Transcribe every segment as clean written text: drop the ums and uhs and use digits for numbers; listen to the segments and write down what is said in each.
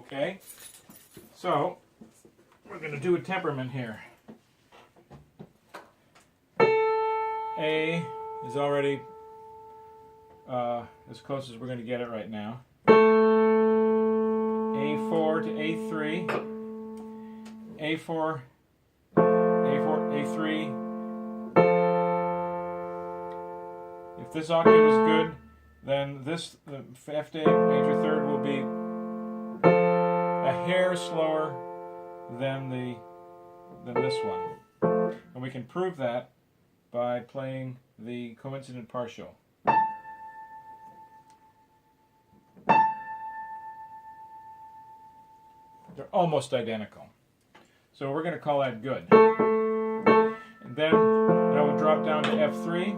Okay, so we're going to do a temperament here. A is already as close as we're going to get it right now. A4 to A3, A4, A4, A3. If this octave is good, then this, the F major third, will be a hair slower than this one. And we can prove that by playing the coincident partial. They're almost identical. So we're going to call that good. And then now we'll drop down to F3.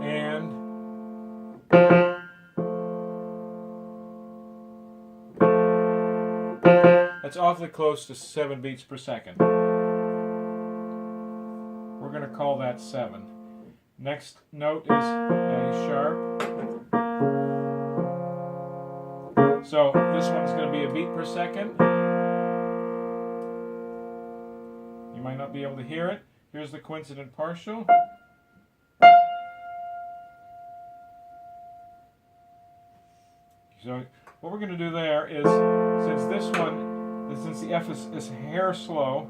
And that's awfully close to 7 beats per second. We're going to call that 7. Next note is A sharp. So this one's going to be a beat per second. You might not be able to hear it. Here's the coincident partial. So what we're going to do there is, since the F is hair slow,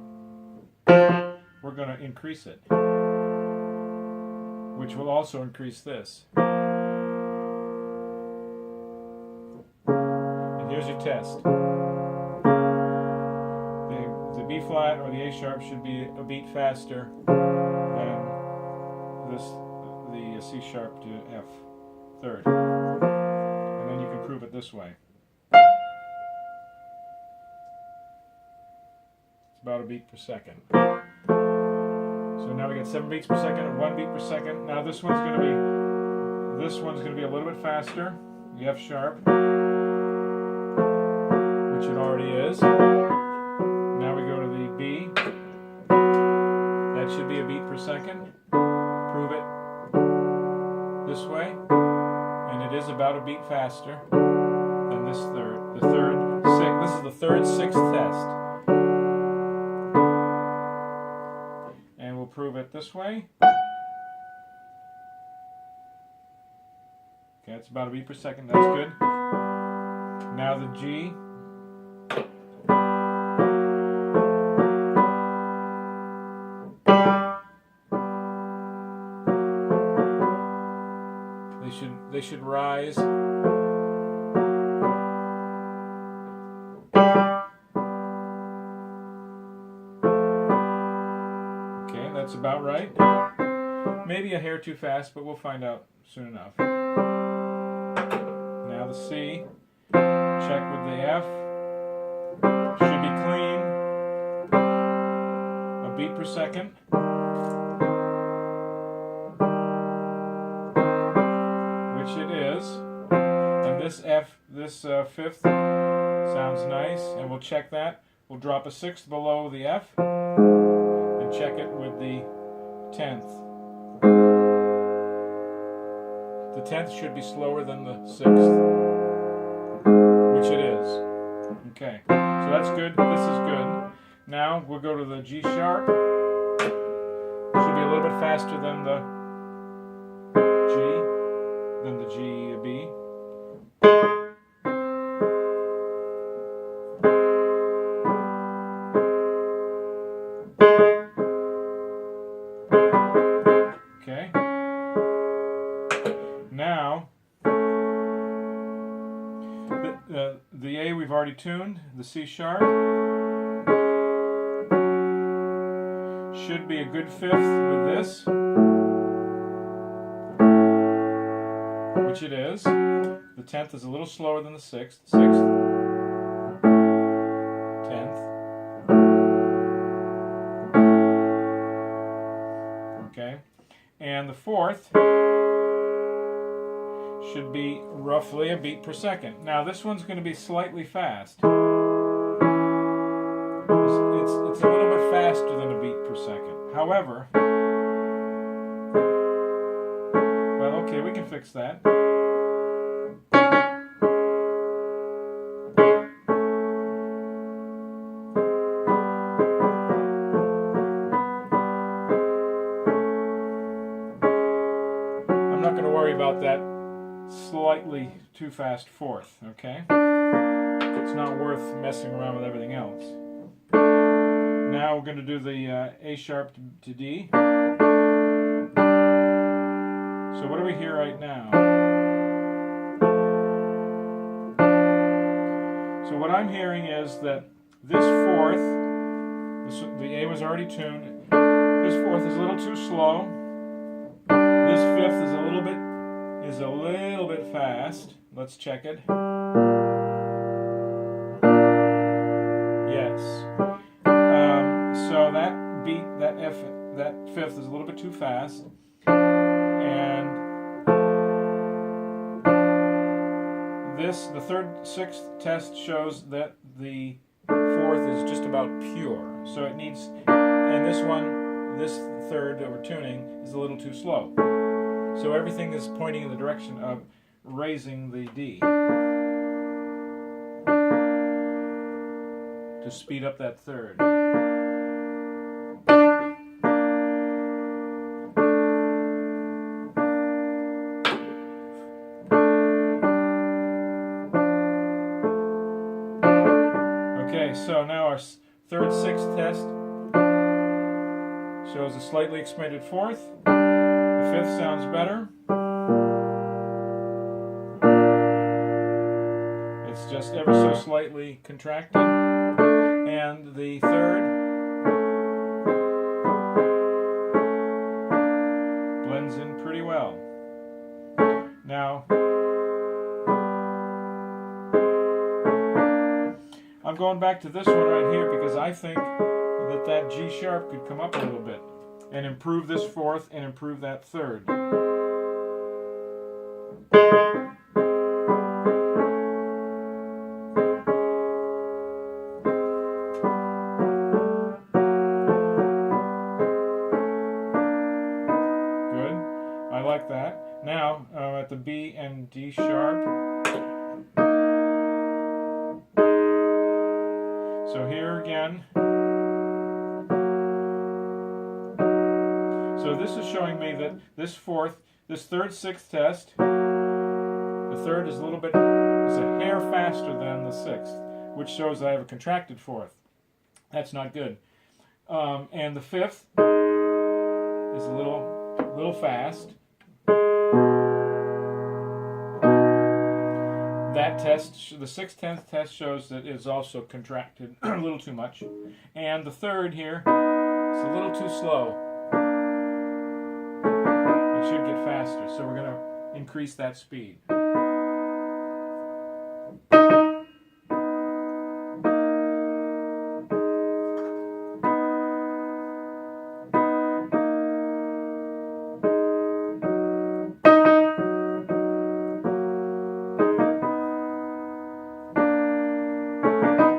we're going to increase it, which will also increase this. And here's your test. The B flat or the A sharp should be a beat faster than the C sharp to F third. And then you can prove it this way. It's about a beat per second. So now we got 7 beats per second and 1 beat per second. Now this one's going to be a little bit faster, the F sharp, which it already is. Now we go to the B. That should be a beat per second. Prove it this way, and it is about a beat faster than this third. This is the third sixth test. And we'll prove it this way. Okay, it's about a beat per second. That's good. Now the G. They should rise. Okay, that's about right. Maybe a hair too fast, but we'll find out soon enough. Now the C. Check with the F. Should be clean. A beat per second. It is, and this F, this fifth sounds nice, and we'll check that. We'll drop a sixth below the F and check it with the 10th. The 10th should be slower than the 6th, which it is. Okay, so that's good. This is good. Now we'll go to the G sharp. Should be a little bit faster than the G. Than the G, B. Okay. Now, the A we've already tuned, the C sharp. Should be a good fifth with this. Which it is. The 10th is a little slower than the 6th. 6th. 10th. Okay. And the 4th should be roughly a beat per second. Now this one's going to be slightly fast. It's a little bit faster than a beat per second. However, well, okay, we can fix that. not going to worry about that slightly too fast fourth, okay? It's not worth messing around with everything else. Now we're going to do the A sharp to D. So what do we hear right now? So what I'm hearing is that this fourth, the A was already tuned, this fourth is a little too slow. This fifth is a little bit fast. Let's check it. Yes. So that beat, that fifth is a little bit too fast. And the third, sixth test shows that the fourth is just about pure. So it needs, and this third that we're tuning is a little too slow. So everything is pointing in the direction of raising the D to speed up that third. Okay, so now our third, sixth test shows a slightly expanded fourth. The fifth sounds better. It's just ever so slightly contracted. And the third blends in pretty well. Now, I'm going back to this one right here because I think that G sharp could come up a little bit and improve this fourth and improve that third. Good. I like that. Now, at the B and D sharp. So here again. So this is showing me that this third, sixth test, the third is a hair faster than the sixth, which shows I have a contracted fourth. That's not good. And the fifth is a little fast. That test, the sixth, 10th test shows that it is also contracted a little too much. And the third here is a little too slow. It should get faster, so we're going to increase that speed.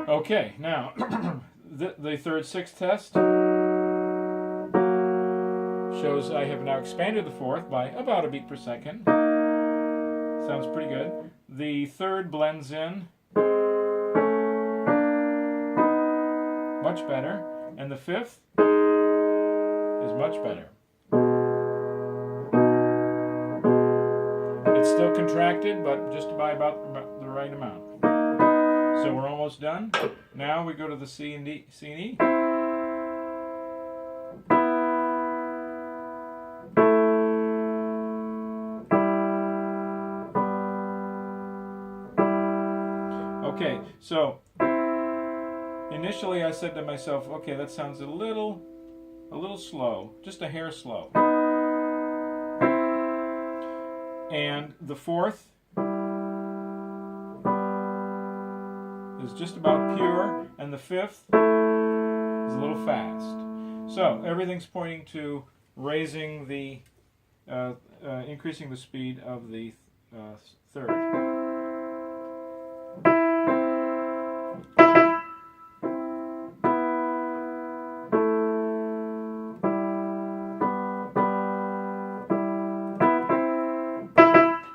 Okay, now the third, sixth test shows I have now expanded the fourth by about a beat per second. Sounds pretty good. The third blends in much better, and the fifth is much better. It's still contracted, but just by about the right amount. So we're almost done. Now we go to the C and E. Okay, so initially I said to myself, okay, that sounds a little slow, just a hair slow. And the fourth is just about pure, and the fifth is a little fast. So everything's pointing to raising the, increasing the speed of the third.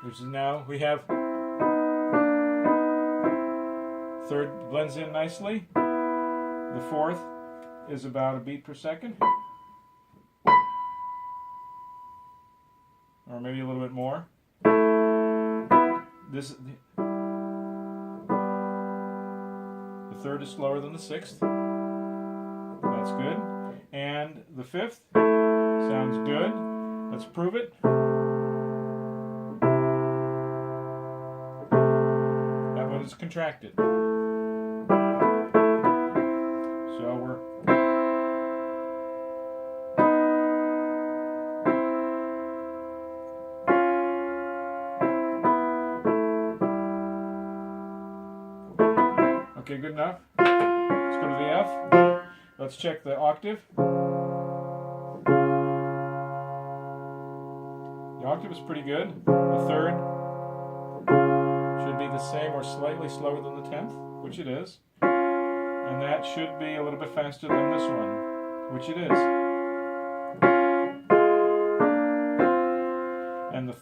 Which is now we have third blends in nicely. The fourth is about a beat per second. All or maybe a little bit more. The third is slower than the sixth. That's good. And the fifth sounds good. Let's prove it. That one is contracted. So we're okay, good enough. Let's go to the F. Let's check the octave. The octave is pretty good. The third should be the same or slightly slower than the 10th, which it is. And that should be a little bit faster than this one, which it is. And the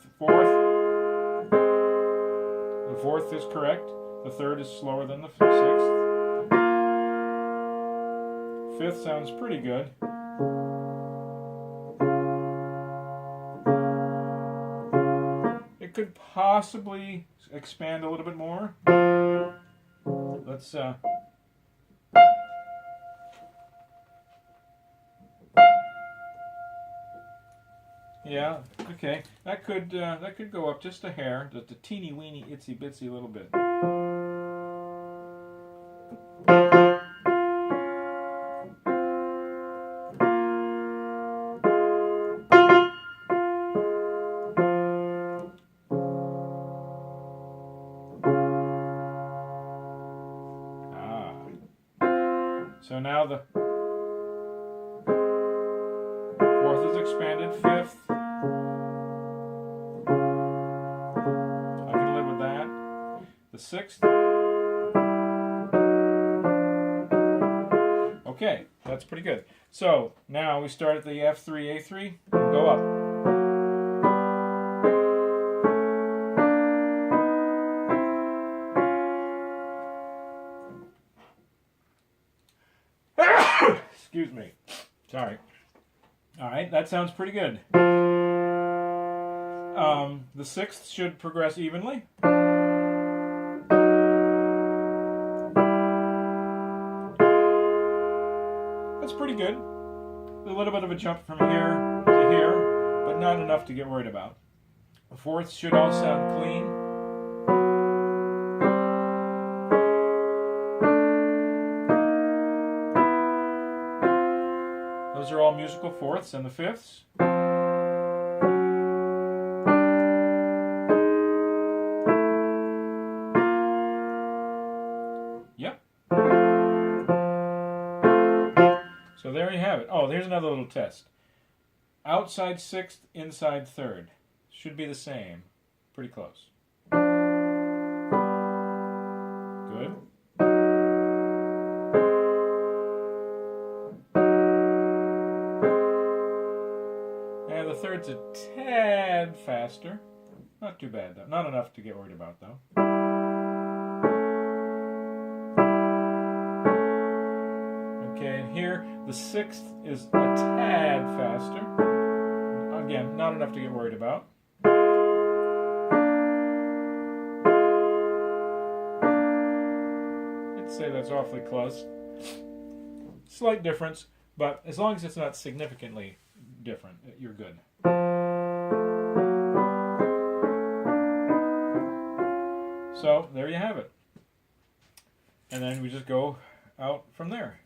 fourth is correct. The third is slower than the sixth. Fifth sounds pretty good. It could possibly expand a little bit more. Let's yeah, okay. That could go up just a hair, just a teeny weeny itsy bitsy little bit. So now the fourth is expanded, fifth. I can live with that. The sixth. Okay, that's pretty good. So now we start at the F3, A3, and go up. Excuse me. Sorry. All right, that sounds pretty good. The sixth should progress evenly. That's pretty good. A little bit of a jump from here to here, but not enough to get worried about. The fourth should all sound clean. Those are all musical fourths, and the fifths. Yep. So there you have it. Oh, there's another little test. Outside sixth, inside third. Should be the same. Pretty close. Good. And the third's a tad faster. Not too bad, though. Not enough to get worried about, though. Okay, and here, the sixth is a tad faster. Again, not enough to get worried about. I'd say that's awfully close. Slight difference, but as long as it's not significantly different, you're good. So there you have it. And then we just go out from there.